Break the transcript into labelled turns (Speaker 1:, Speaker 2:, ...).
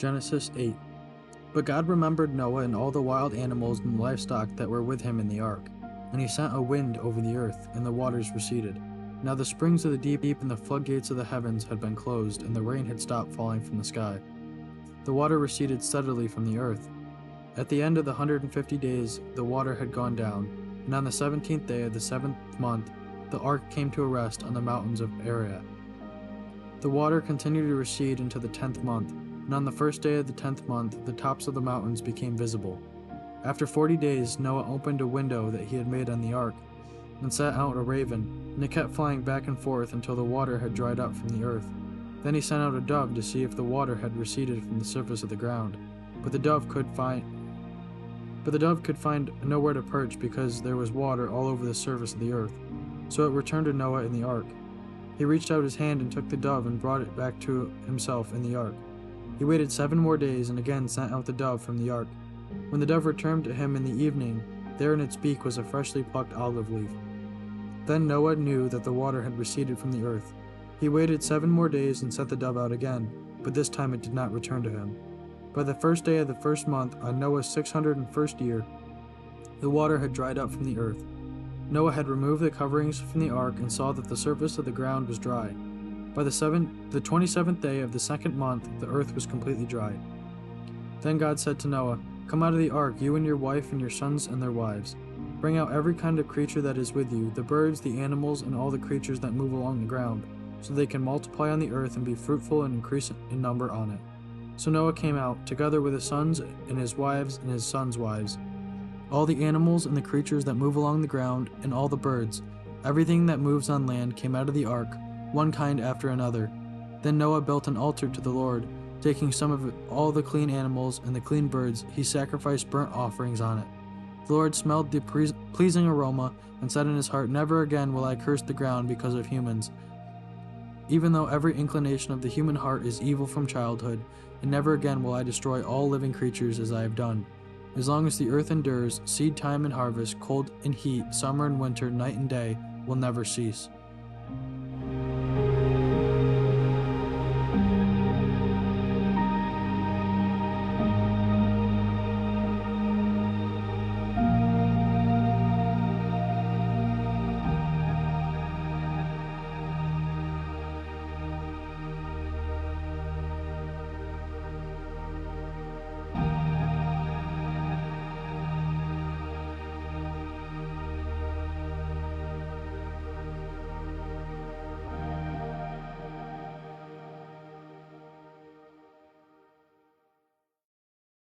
Speaker 1: Genesis 8. But God remembered Noah and all the wild animals and livestock that were with him in the ark. And he sent a wind over the earth, and the waters receded. Now the springs of the deep and the floodgates of the heavens had been closed, and the rain had stopped falling from the sky. The water receded steadily from the earth. At the end of the 150 days, the water had gone down, and on the 17th day of the 7th month, the ark came to a rest on the mountains of Ararat. The water continued to recede into the 10th month, and on the first day of the 10th month, the tops of the mountains became visible. After 40 days, Noah opened a window that he had made on the ark, and sent out a raven, and it kept flying back and forth until the water had dried up from the earth. Then he sent out a dove to see if the water had receded from the surface of the ground, but the dove could find nowhere to perch because there was water all over the surface of the earth. So it returned to Noah in the ark. He reached out his hand and took the dove and brought it back to himself in the ark. He waited 7 more days and again sent out the dove from the ark. When the dove returned to him in the evening, there in its beak was a freshly plucked olive leaf. Then Noah knew that the water had receded from the earth. He waited 7 more days and sent the dove out again, but this time it did not return to him. By the first day of the first month, on Noah's 601st year, the water had dried up from the earth. Noah had removed the coverings from the ark and saw that the surface of the ground was dry. By the 27th day of the 2nd month, the earth was completely dry. Then God said to Noah, "Come out of the ark, you and your wife and your sons and their wives. Bring out every kind of creature that is with you, the birds, the animals, and all the creatures that move along the ground, so they can multiply on the earth and be fruitful and increase in number on it." So Noah came out, together with his sons and his wives and his sons' wives. All the animals and the creatures that move along the ground, and all the birds, everything that moves on land came out of the ark, one kind after another. Then Noah built an altar to the Lord. Taking some of all the clean animals and the clean birds, he sacrificed burnt offerings on it. The Lord smelled the pleasing aroma and said in his heart, "Never again will I curse the ground because of humans. Even though every inclination of the human heart is evil from childhood, and never again will I destroy all living creatures as I have done. As long as the earth endures, seed time and harvest, cold and heat, summer and winter, night and day, will never cease."